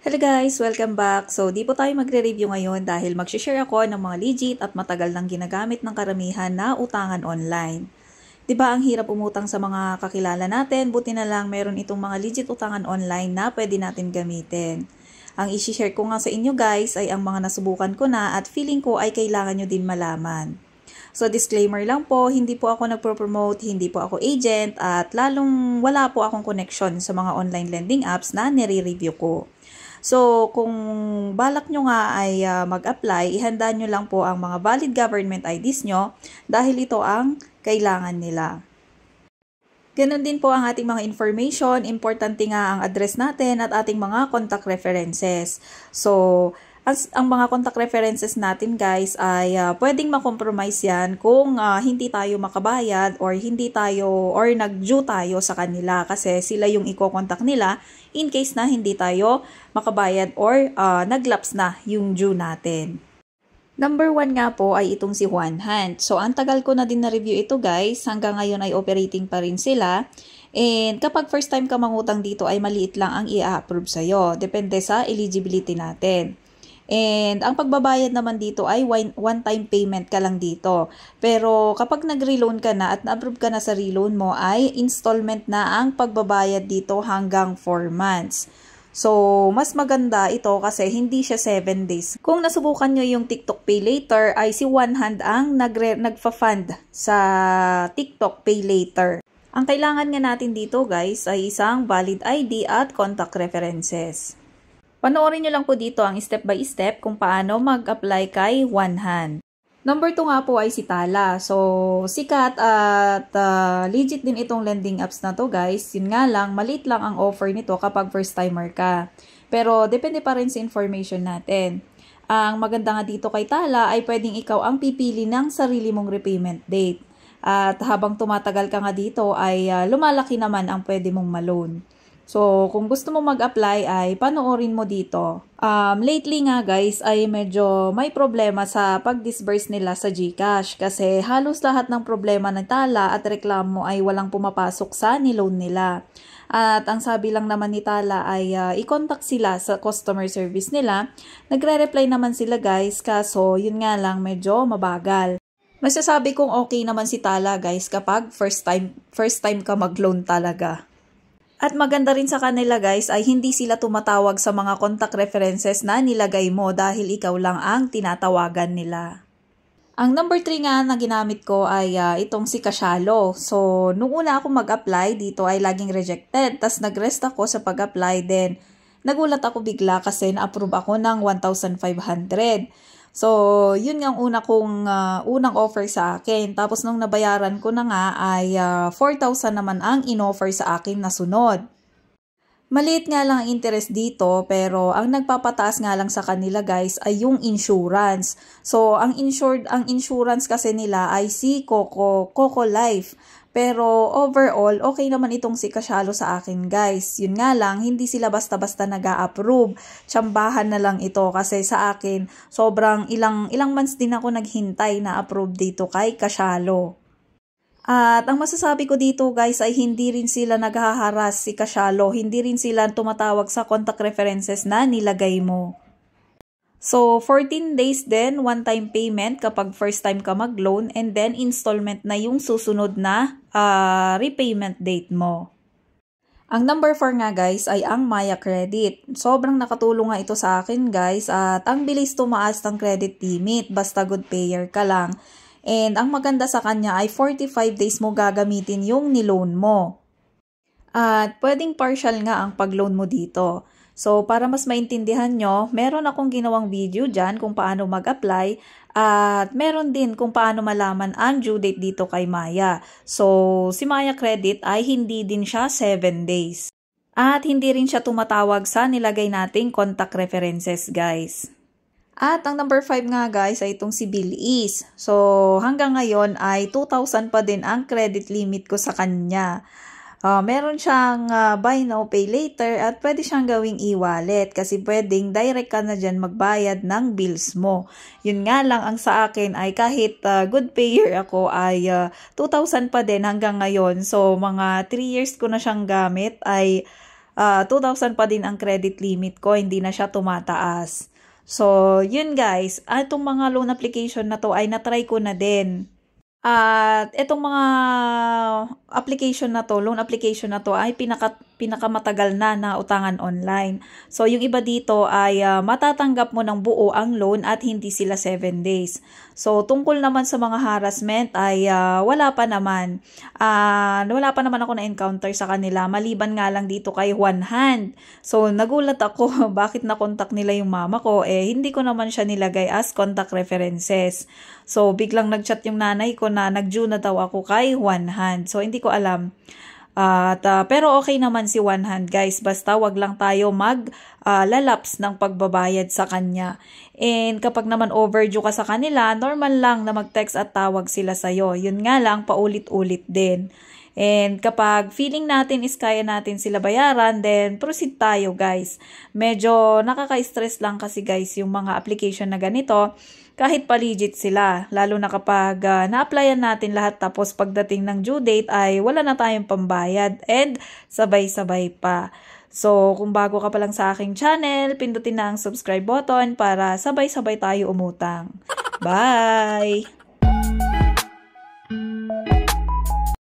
Hello guys! Welcome back! So, di po tayo magre-review ngayon dahil mag-share ako ng mga legit at matagal nang ginagamit ng karamihan na utangan online. Diba ang hirap umutang sa mga kakilala natin, buti na lang meron itong mga legit utangan online na pwede natin gamitin. Ang i-share ko nga sa inyo guys ay ang mga nasubukan ko na at feeling ko ay kailangan nyo din malaman. So disclaimer lang po, hindi po ako nagpo-promote, hindi po ako agent at lalong wala po akong connection sa mga online lending apps na nire-review ko. So, kung balak nyo nga ay mag-apply, ihanda nyo lang po ang mga valid government IDs nyo dahil ito ang kailangan nila. Ganon din po ang ating mga information, importante nga ang address natin at ating mga contact references. So, ang mga contact references natin guys ay pwedeng makompromise yan kung hindi tayo makabayad or hindi tayo or nag-due tayo sa kanila kasi sila yung i-contact nila in case na hindi tayo makabayad or naglaps na yung due natin. Number 1 nga po ay itong si Juan Hunt. So, ang tagal ko na din na-review ito guys. Hanggang ngayon ay operating pa rin sila. And kapag first time ka mangutang dito ay maliit lang ang i-approve sa'yo. Depende sa eligibility natin. And ang pagbabayad naman dito ay one-time payment ka lang dito. Pero kapag nag-reloan ka na at na-approve ka na sa reloan mo ay installment na ang pagbabayad dito hanggang 4 months. So, mas maganda ito kasi hindi siya 7 days. Kung nasubukan nyo yung TikTok Pay Later ay si One Hand ang nagfa-fund sa TikTok Pay Later. Ang kailangan nga natin dito guys ay isang valid ID at contact references. Panoorin nyo lang po dito ang step by step kung paano mag-apply kay One Hand. Number 2 nga po ay si Tala. So, sikat at legit din itong lending apps na to guys. Yun nga lang, maliit lang ang offer nito kapag first timer ka. Pero, depende pa rin sa information natin. Ang maganda nga dito kay Tala ay pwedeng ikaw ang pipili ng sarili mong repayment date. At habang tumatagal ka nga dito ay lumalaki naman ang pwede mong ma-loan. So, kung gusto mo mag-apply ay panoorin mo dito. Lately nga guys ay medyo may problema sa pag-disburse nila sa GCash kasi halos lahat ng problema ng Tala at reklamo ay walang pumapasok sa niloan nila. At ang sabi lang naman ni Tala ay i-contact sila sa customer service nila. Nagre-reply naman sila guys kaso yun nga lang medyo mabagal. Masasabi kong okay naman si Tala guys kapag first time ka mag-loan talaga. At maganda rin sa kanila guys ay hindi sila tumatawag sa mga contact references na nilagay mo dahil ikaw lang ang tinatawagan nila. Ang number 3 nga na ginamit ko ay itong si Kasyalo. So, nung una ako mag-apply dito ay laging rejected. Tas nag-rest ako sa pag-apply din. Nagulat ako bigla kasi na-approve ako ng 1,500. So, yun yung unang offer sa akin. Tapos nung nabayaran ko na nga ay 4,000 naman ang in-offer sa akin na sunod. Maliit nga lang ang interest dito pero ang nagpapataas nga lang sa kanila guys ay yung insurance. So, ang insurance kasi nila ay si Coco Life. Pero overall, okay naman itong si Kasyalo sa akin guys. Yun nga lang, hindi sila basta-basta nag-a-approve. Tsambahan na lang ito kasi sa akin, sobrang ilang months din ako naghintay na approve dito kay Kasyalo. At ang masasabi ko dito guys ay hindi rin sila naghaharas si Kasyalo. Hindi rin sila tumatawag sa contact references na nilagay mo. So, 14 days din, one-time payment kapag first time ka mag-loan and then installment na yung susunod na repayment date mo. Ang number 4 nga guys ay ang Maya Credit. Sobrang nakatulong nga ito sa akin guys at ang bilis tumaas ng credit limit basta good payer ka lang. And ang maganda sa kanya ay 45 days mo gagamitin yung niloan mo. At pwedeng partial nga ang pag-loan mo dito. So, para mas maintindihan nyo, meron akong ginawang video dyan kung paano mag-apply at meron din kung paano malaman ang due date dito kay Maya. So, si Maya Credit ay hindi din siya 7 days. At hindi rin siya tumatawag sa nilagay nating contact references guys. At ang number 5 nga guys ay itong si Bilis. So, hanggang ngayon ay 2,000 pa din ang credit limit ko sa kanya. Meron siyang buy now, pay later at pwede siyang gawing e-wallet kasi pwedeng direct ka na dyan magbayad ng bills mo. Yun nga lang ang sa akin ay kahit good payer ako ay 2,000 pa din hanggang ngayon. So mga 3 years ko na siyang gamit ay 2,000 pa din ang credit limit ko, hindi na siya tumataas. So, yun guys, itong mga loan application na to ay natry ko na din. At itong mga loan application na to ay pinakamatagal na utangan online. So, yung iba dito ay matatanggap mo ng buo ang loan at hindi sila 7 days. So, tungkol naman sa mga harassment ay wala pa naman. Wala pa naman ako na-encounter sa kanila. Maliban nga lang dito kay Juan Hand. So, nagulat ako bakit na-contact nila yung mama ko. Hindi ko naman siya nilagay as contact references. So, biglang nag-chat yung nanay ko na nag-due na daw ako kay Juan Hand. So, hindi ko alam. Pero okay naman si Juan Hand guys. Basta wag lang tayo lalaps ng pagbabayad sa kanya. And kapag naman overdue ka sa kanila, normal lang na mag-text at tawag sila sa'yo. Yun nga lang, paulit-ulit din. And kapag feeling natin is kaya natin sila bayaran, then proceed tayo guys. Medyo nakaka-stress lang kasi guys yung mga application na ganito. Kahit pa-legit sila, lalo na kapag na-applyan natin lahat tapos pagdating ng due date ay wala na tayong pambayad and sabay-sabay pa. So, kung bago ka pa lang sa aking channel, pindutin na ang subscribe button para sabay-sabay tayo umutang. Bye!